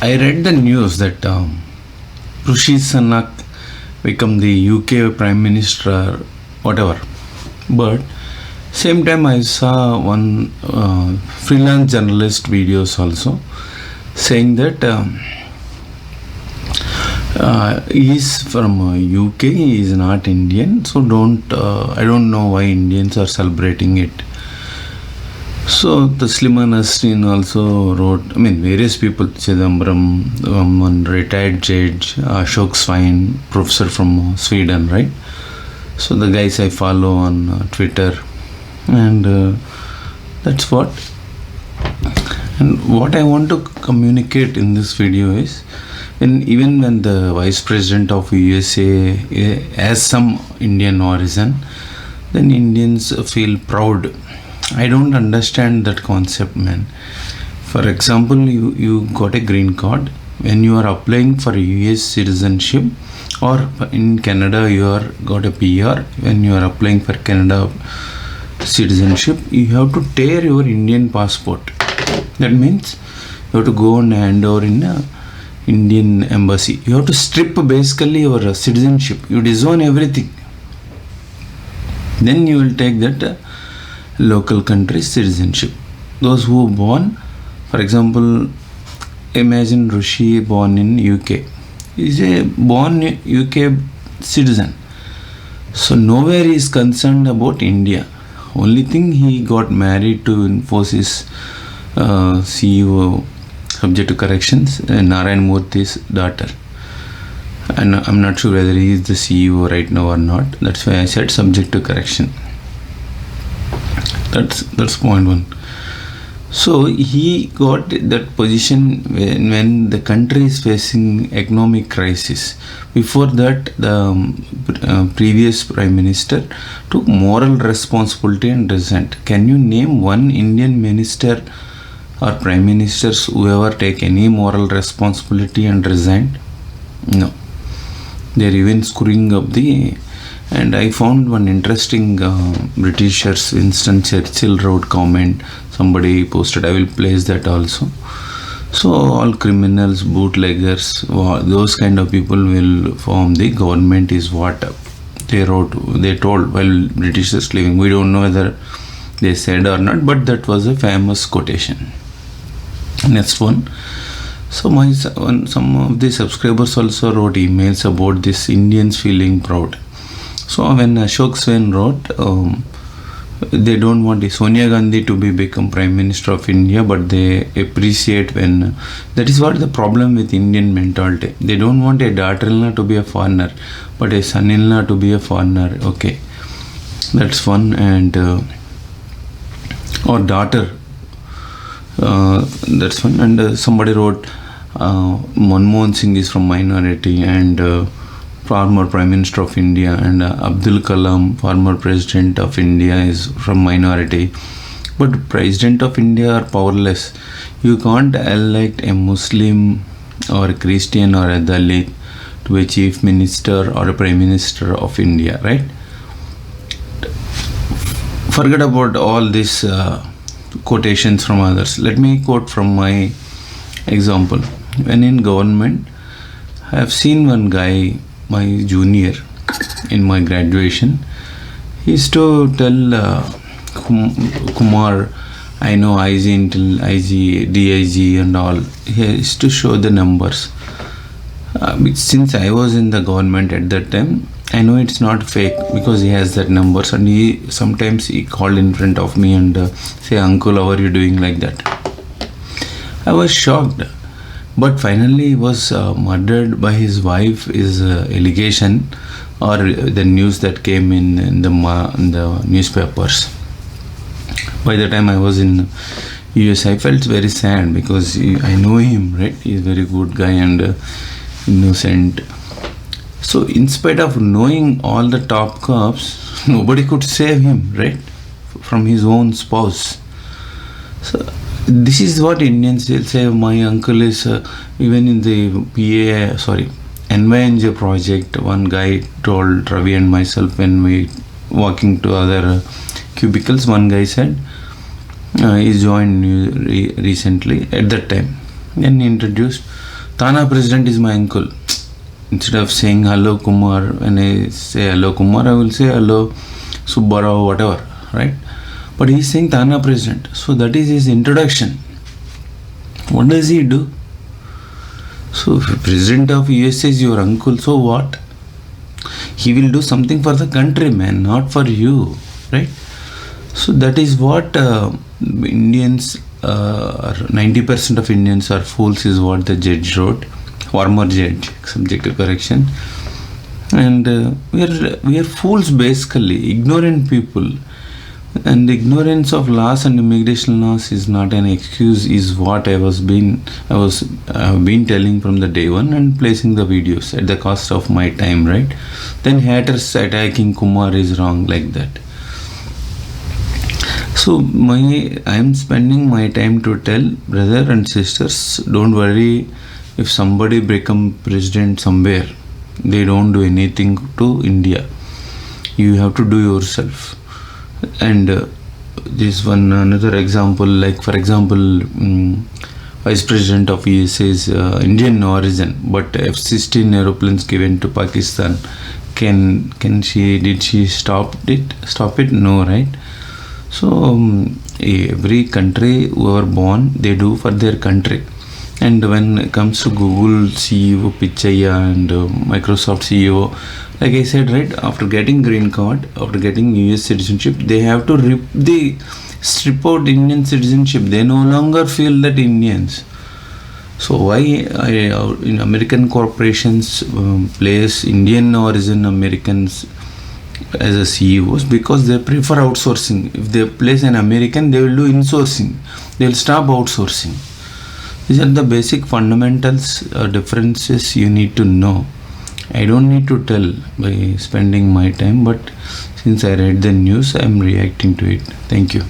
I read the news that Rishi Sunak become the UK Prime Minister or whatever. But same time I saw one freelance journalist videos also saying that he is from UK, he is not Indian, so I don't know why Indians are celebrating it. So the Sliman Nasreen also wrote, various people, Chidambaram, one retired judge, Ashok Swain, professor from Sweden, right? So the guys I follow on Twitter, and that's what. And what I want to communicate in this video is, even when the Vice President of U.S.A. has some Indian origin, then Indians feel proud. I don't understand that concept, man. For example, you got a green card. When you are applying for U.S. citizenship, or in Canada you are got a PR, when you are applying for Canada citizenship, you have to tear your Indian passport. That means you have to go and hand over in a Indian embassy. You have to strip basically your citizenship. You disown everything. Then you will take that local country's citizenship. Those who born, for example, imagine Rishi born in UK. He is a born UK citizen. So nowhere he is concerned about India. Only thing, he got married to Infosys CEO, subject to corrections, Narayan Murthy's daughter. And I'm not sure whether he is the CEO right now or not. That's why I said subject to correction. That's point one. So he got that position when the country is facing economic crisis. Before that, the previous Prime Minister took moral responsibility and resigned. Can you name one Indian minister or Prime Ministers who ever take any moral responsibility and resigned? No. They're even screwing up and I found one interesting Britishers Winston Churchill wrote comment. Somebody posted, I will place that also. So all criminals, bootleggers, those kind of people will form the government is what they told while Britishers living. We don't know whether they said or not, but that was a famous quotation. Next one. So some of the subscribers also wrote emails about this Indians feeling proud. So when Ashok Swain wrote, they don't want Sonia Gandhi to become Prime Minister of India, but they appreciate when, that is what the problem with Indian mentality. They don't want a daughter-in-law to be a foreigner, but a son-in-law to be a foreigner. Okay, that's one. And or daughter, that's one. And somebody wrote, Manmohan Singh is from minority, and former Prime Minister of India, and Abdul Kalam, former President of India, is from minority. But President of India are powerless. You can't elect a Muslim or a Christian or a Dalit to a Chief Minister or a Prime Minister of India, right? Forget about all these quotations from others. Let me quote from my example. When in government, I have seen one guy, my junior in my graduation, he used to tell Kumar, I know IG, Intel, IG, DIG and all. He used to show the numbers. Since I was in the government at that time, I know it's not fake because he has that numbers, and sometimes he called in front of me and say, uncle, how are you doing, like that. I was shocked. But finally he was murdered by his wife is allegation, or the news that came in the newspapers. By the time I was in US, I felt very sad because I know him, right? He's a very good guy and innocent. So in spite of knowing all the top cops, nobody could save him, right? From his own spouse. So this is what Indians will say. My uncle is even in the NYNJ project. One guy told Ravi and myself when we walking to other cubicles. One guy said he joined recently at that time. Then he introduced, Thana president is my uncle. Instead of saying hello Kumar, when I say hello Kumar, I will say hello Subbarao, whatever, right? But he is saying Thana president. So that is his introduction. What does he do? So if the president of U.S.A. is your uncle, so what? He will do something for the country, man, not for you, right? So that is what Indians, or 90% of Indians are fools, is what the judge wrote. Former judge, subject to correction. And we are fools, basically, ignorant people. And ignorance of laws and immigration laws is not an excuse, is what I have been telling from the day one, and placing the videos at the cost of my time, right? Then haters attacking Kumar is wrong, like that. So I am spending my time to tell brother and sisters, don't worry if somebody become president somewhere, they don't do anything to India. You have to do yourself. And this one another example, like for example, Vice President of U.S.A. is Indian origin, but F-16 aeroplanes given to Pakistan. Did she stop it? No, right? So every country who are born, they do for their country. And when it comes to Google CEO Pichaya and Microsoft CEO, like I said, right, after getting green card, after getting U.S. citizenship, they have to strip out Indian citizenship. They no longer feel that Indians. So why in American corporations place Indian origin Americans as a CEOs? Because they prefer outsourcing. If they place an American, they will do insourcing. They will stop outsourcing. These are the basic fundamentals, differences you need to know. I don't need to tell by spending my time, but since I read the news, I am reacting to it. Thank you.